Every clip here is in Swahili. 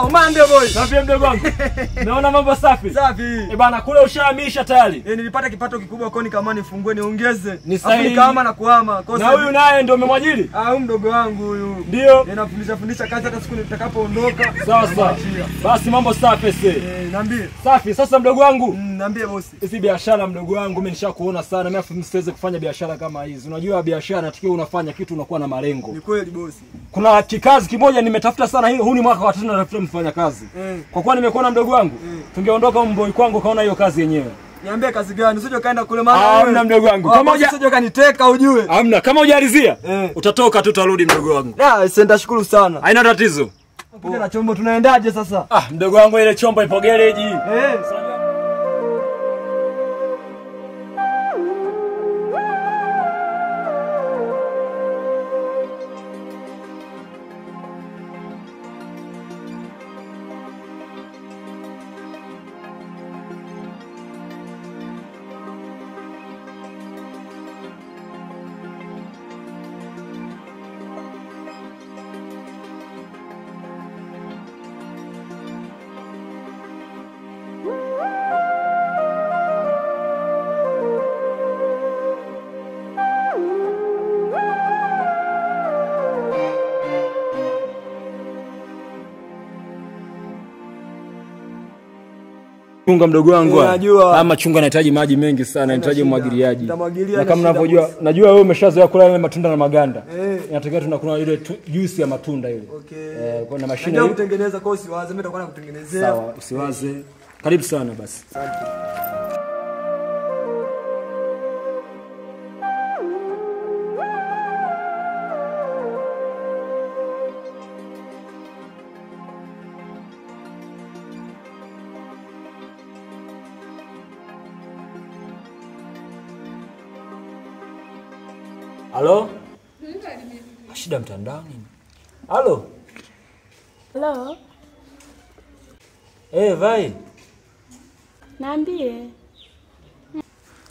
Umande boy. Safi mdogo wangu. Naona mambo safi. Safi. Bana kule ushahamisha tayari. Nilipata kipato kikubwa kwa kama nifungue niongeze. Ni sahihi. Kama na kuhama. Na huyu naye ndio umemwajiri? Huyu mdogo wangu huyu. Ndio. Ninafundisha kazi hata siku nitakapoondoka. Sawa sawa. Basi mambo safi sasa. Niambie. Safi. Sasa mdogo wangu. Niambie bosi. Hizi biashara mdogo wangu mimi nishakuona sana. Mimi siwezi kufanya biashara kama hizi. Unajua biashara natakiwa unafanya kitu unakuwa na malengo. Ni kweli bosi. Kuna kikazi kimoja nimetafuta sana, huu ni mwaka wa 3 natafuta mfanya kazi. Kwa kuwa nimekuona mdogo wangu, tungeondoka mboi kwangu kaona hiyo kazi yenyewe. Niambie kazi gani? Usije kaenda kule maana wewe. Hamna mdogo wangu. Kama usije kaniteka ujue. Hamna, kama hujarizia utatoka tu utarudi mdogo wangu. Senda shukuru sana. Haina tatizo. Kuja na chombo tunaendaje sasa? Mdogo wangu ile chombo ipo garage. Chunga mdogo wangu. Ama chunga inahitaji maji mengi sana, inahitaji umwagiliaji. Na kama unavyojua, najua wewe umeshazoea kula yale matunda na maganda. Inatakiwa tunakula ile juice ya matunda ile. Kwa na mashine hiyo. Ndio kutengeneza kwa usiwaze, mimi nitakuwa nakutengenezea. Sawa, usiwaze. Karibu sana basi. Halo? Shida mtandao nini? Halo? Halo? Vai. Niambie.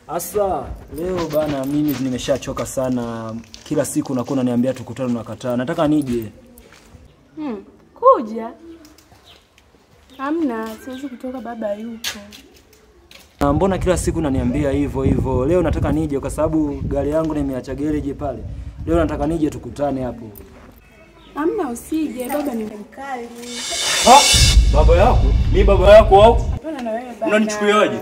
Asa, leo bana mimi nimeshachoka sana. Kila siku nakuwa unaniambia tukutane na kataa. Nataka nije. Kuja? Hamna, siwezi kutoka, baba yuko. Mbona kila siku unaniambia hivyo? Leo nataka nije kwa sababu gari yangu nimeacha garage pale. Leo nataka nije tukutane hapo. Hamna, usije, baba ni mkali. Baba yako? Mimi baba yako au? Hapana na wewe baba. Unanichukuliaje?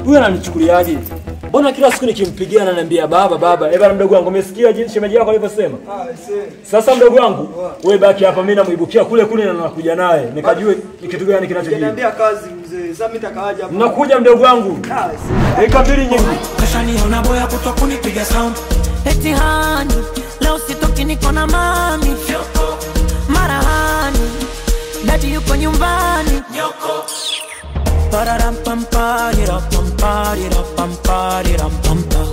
Huyu ananichukuliaje? Mbona kila siku nikimpigia ananiambia baba? Bana mdogo wangu, umesikia jinsi shemeji yako alivyosema? Sasa mdogo wangu, wewe baki hapa, mimi namuibukia kule na nakuja naye. Nikajue ni kitu gani kinachojiri. Niambia kazi mzee. Sasa mimi nitakaaje hapa? Nakuja mdogo wangu. Dakika 2 nyingi. Kisha niona boya kutoka kunipiga sound. Eti hani, leo sitoki niko na mami. Mara hani, dadi yuko nyumbani. Nyoko. Pararam pam parira pam parira pam parira pam pam.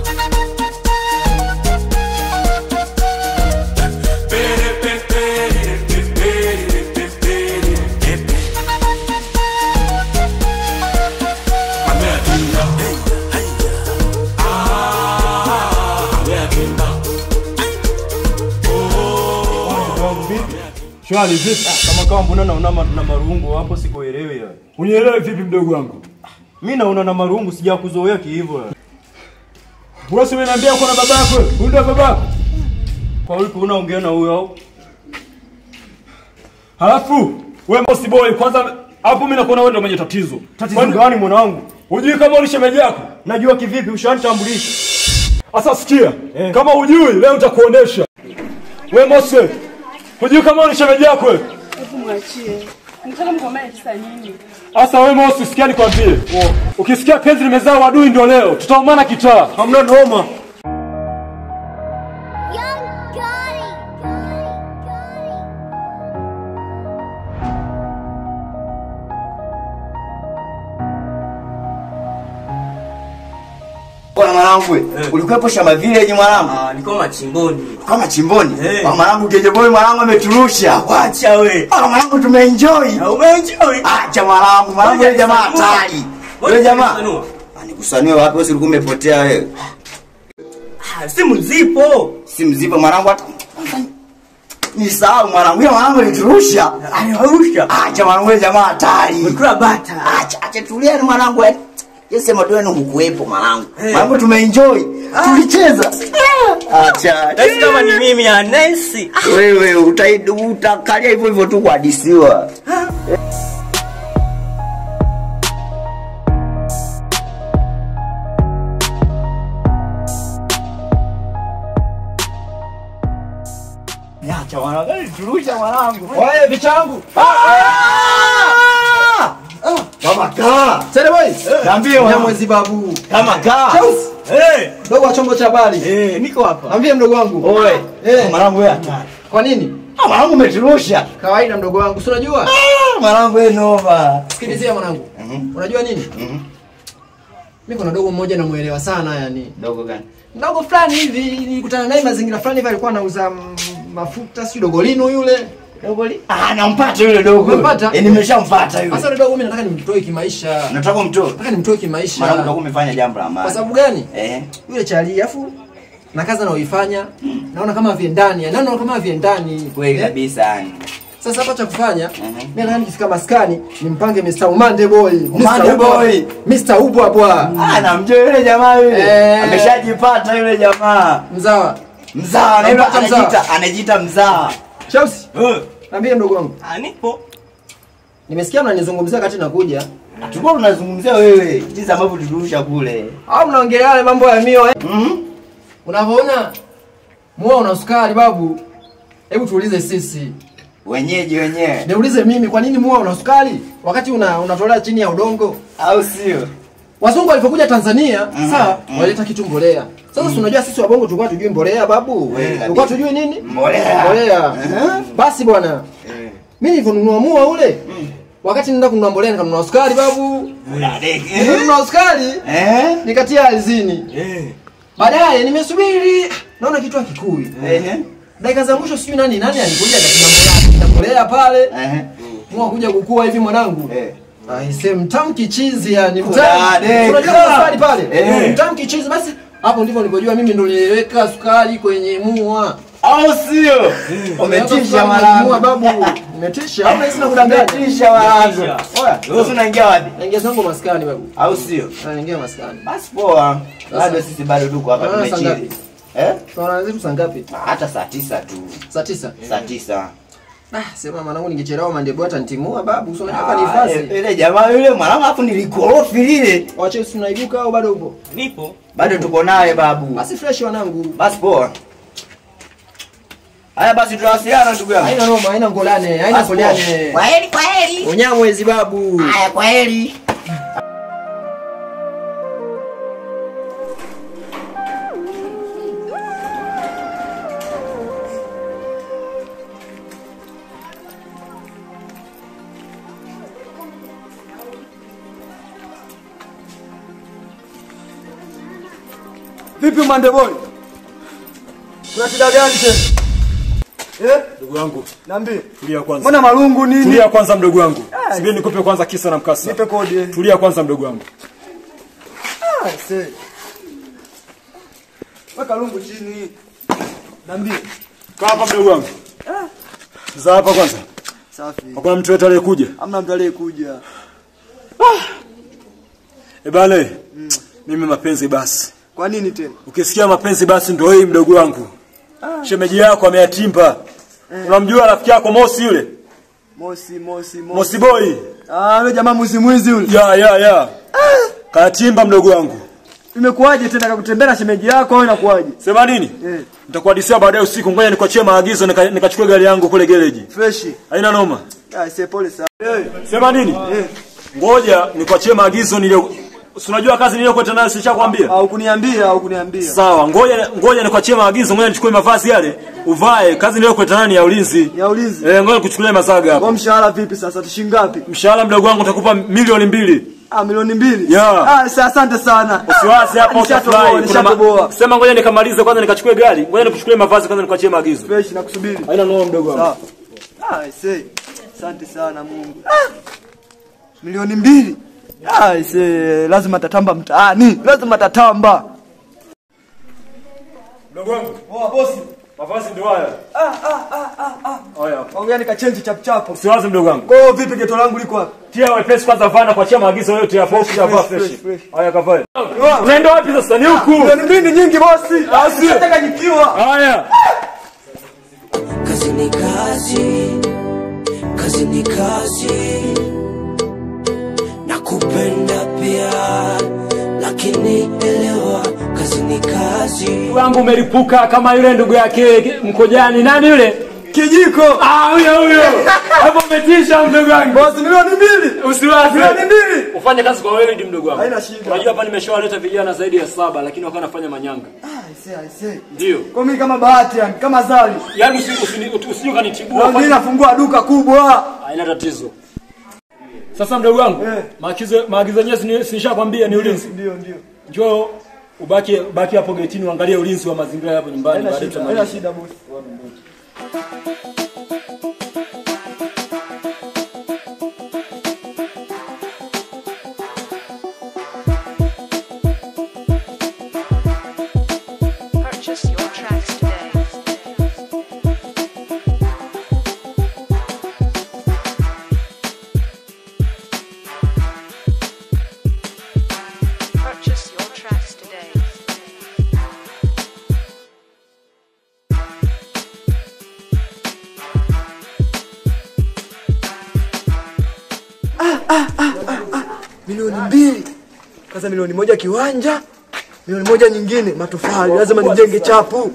Shwari vipi? Kama mbona naona na marungu hapo sikuelewi ya. Unielewe vipi mdogo wangu? Mimi naona na marungu sijakuzoea hivyo. Wewe umeniambia uko na baba yako? Ndio babako. Kwa hiyo unaongea na huyo au? Halafu wewe boss boy, kwanza hapo mimi nakuona wewe ndio mwenye tatizo. Tatizo gani mwanangu? Hujui kama ulishemeji yako? Najua kivipi, ushanitambulisha. Sasa sikia, kama hujui leo nitakuonesha. Wewe Mose, hujui kama ulishemeji yako wewe? Hebu mwachie. Nataka mkomee kisa nini? Sasa wewe Mose, sikia nikwambie. Ukisikia penzi limezaa wadui ndio leo, tutaumana kitaa. Hamna noma. Bwana mwanangu. Ulikuwepo shamba village mwanangu? Niko machimboni. Kama chimboni? Mwanangu Genje Boy mwanangu ameturusha. Wacha we. Mwanangu tumeenjoy. Umeenjoy? Acha mwanangu yule jamaa hatari. Yule jamaa. Anikusanywe wapi wewe ulikuwa umepotea wewe? Simu zipo. Simu zipo mwanangu hata. Ni sawa mwanangu, yule mwanangu aliturusha. Alirusha. Acha mwanangu yule jamaa hatari. Mkura bata. Acha tulia ni mwanangu. Yese madwenu hukuepo mwanangu. Mwanangu tumeenjoy. Tulicheza. Acha. Nasi kama ni mimi ya Nancy. Wewe utakalia hivyo hivyo tu kuhadisiwa. Acha mwanangu, turusha mwanangu. Wewe vichangu. Kama kaa. Sere boy. Niambie Mwezi babu. Kama kaa. Dogo wa chombo cha habari. Niko hapa. Niambie mdogo wangu. Oe. Mwanangu wewe hatari. Kwa nini? Mwanangu umeturusha. Kawaida mdogo wangu. Si unajua? Mwanangu wewe noma. Sikilizia mwanangu. Unajua nini? Mimi kuna dogo mmoja namuelewa sana yani. Dogo gani? Dogo fulani hivi nilikutana naye mazingira fulani hivi alikuwa anauza mafuta si dogolino yule. Dogoli? Nampata yule dogo. Unampata? Nimeshampata yule. Sasa yule dogo mimi nataka nimtoe kimaisha. Nataka umtoe. Nataka nimtoe kimaisha. Mwanangu dogo umefanya jambo la maana. Kwa sababu gani? Yule chali afu na kazi anaoifanya naona kama viendani, naona kama viendani. Kweli kabisa yani. Sasa hapa cha kufanya, mimi nataka nikifika maskani nimpange Mr. Umande Boy. Mr. Ubwa bwa. Namjua yule jamaa yule. Ameshajipata yule jamaa. Mzawa. Anajiita mzawa. Chelsea. Niambie mdogo wangu. Nipo. Nimesikia unanizungumzia kati nakuja. Tulikuwa tunazungumzia wewe, jinsi ambavyo tulirusha kule. Au mnaongelea yale mambo ya mio Unavyoona mua una sukari babu. Hebu tuulize sisi. Wenyewe. Niulize mimi kwa nini mua una sukari wakati unatolea chini ya udongo? Au sio? Wazungu walipokuja Tanzania, sawa, walileta kitu mbolea. Sasa unajua sisi wabongo tulikuwa tujui mbolea babu. Tulikuwa tujui nini? Mbolea. Basi bwana. Mimi nilivyonunua mua ule. Wakati nenda kununua mbolea nikanunua sukari babu. Nikanunua sukari. Nikatia alizini. Baadaye nimesubiri. Naona kitu hakikui. Dakika za mwisho sijui nani alikuja akatina mbolea pale. Mua kuja kukua hivi mwanangu. Aise mtamu kichizi yani mtamu. Unajua sukari pale? Mtamu kichizi basi hapo ndivyo nilipojua mimi ndo niliweka sukari kwenye mua. Au sio? Umetisha mwanangu babu. Umetisha. Au sina kudanganya. Umetisha mwanangu. Oya, sasa unaingia wapi? Naingia zangu maskani babu. Au sio? Naingia maskani. Basi poa. Bado sisi bado tuko hapa tumechili. Tunaanza zetu saa ngapi? Hata saa 9 tu. Saa 9. Saa 9. Sema mwanangu ningechelewa mandebo hata nitimua babu. Sio nataka nifasi. Ile jamaa yule mwanangu hapo nilikorofi lile. Wache tunaibuka au bado upo? Nipo. Bado tuko naye babu. Basi fresh wanangu. Basi poa. Haya basi tunawasiliana ndugu yangu. Haina noma, haina ngolane, haina ngolane. Kwaheri. Unyamwezi babu. Haya kwaheri. Vipi Umande Boy? Kuna shida gani tena? Ndugu yangu. Niambie. Tulia kwanza. Mbona marungu nini? Tulia kwanza mdogo wangu. Sibeni nikupe kwanza kisa na mkasa. Nipe kodi. Tulia kwanza mdogo wangu. Weka lungu chini. Niambie. Kaa hapa mdogo wangu. Za hapa kwanza. Safi. Hakuna mtu yote aliyekuja. Hamna mtu aliyekuja. Bale. Mimi mapenzi basi. Kwa nini tena? Ukisikia mapenzi basi ndio hii mdogo wangu. Shemeji yako ameyatimba. Unamjua rafiki yako Mosi yule? Mosi boy. Yule jamaa mwizi yule. Ya. Katimba mdogo wangu. Imekuaje tena kakutembea shemeji yako au inakuaje? Sema nini? Nitakuhadisia baadaye usiku. Ngoja nikuachie maagizo nikachukue gari yangu kule garage. Fresh. Haina noma. Pole sana. Sema nini? Ngoja nikuachie maagizo nilio. Unajua kazi niliyokuwa nayo sishakwambia? Au kuniambia. Sawa, ngoja nikuachie maagizo, ngoja nichukue mavazi yale, uvae. Kazi niliyokuwa nayo ya ulinzi. Ngoja nikuchukulie masaga hapa. Kwa mshahara vipi sasa? Tishingapi? Mshahara mdogo wangu utakupa milioni 2. Milioni 2. Yeah. Asante sana. Usiwazi hapo utafurahi. Nishatoboa. Sema ngoja nikamalize kwanza nikachukue gari. Ngoja nikuchukulie mavazi kwanza nikuachie maagizo. Fresh nakusubiri. Haina noma mdogo wangu. Sawa. Aisee. Asante sana Mungu. Milioni 2. Aisee, lazima tatamba mtaani. Lazima tatamba. Mdogo wangu. Bosi. Mavazi ndio haya. Haya. Ongea nikachange chap chap. Usiwazi mdogo wangu. Kwa vipi geto langu liko wapi? Tia wepesi kwanza vana kuachia maagizo yote hapo kisha vaa fresh. Haya kavae. Wow. Unaenda wapi sasa? Ni huku. Milioni 2 nyingi bosi. Nataka nikiwa. Haya. Kazi ni kazi, kazi ni kazi, nakupenda pia, lakini elewa, kazi ni kazi. Wangu umelipuka kama yule ndugu yake Mkojani. Nani yule? Kijiko. Huyo. Hapo umetisha mdogo wangu. Bosi, milioni 2. Usiwazi. Milioni 2. Ufanye kazi kwa wewe mdogo wangu. Haina shida. Unajua hapa nimeshawaleta vijana zaidi ya 7 lakini wakawa nafanya manyanga. Aisee. Ndio. Kwa mimi kama bahati yani, kama zali. Yaani usije kanitibua. Mimi nafungua duka kubwa. Haina tatizo. Sasa mdogo wangu, maagizo yenyewe nishakwambia ni ulinzi. Ndio. Njoo ubaki hapo getini uangalie ulinzi wa mazingira hapo nyumbani baada ya Haina shida bosi. Purchase your tracks today. Purchase your tracks today. Milioni 2. Kaza milioni 1 kiwanja. Milioni 1 nyingine matofali. Lazima nijenge chapu.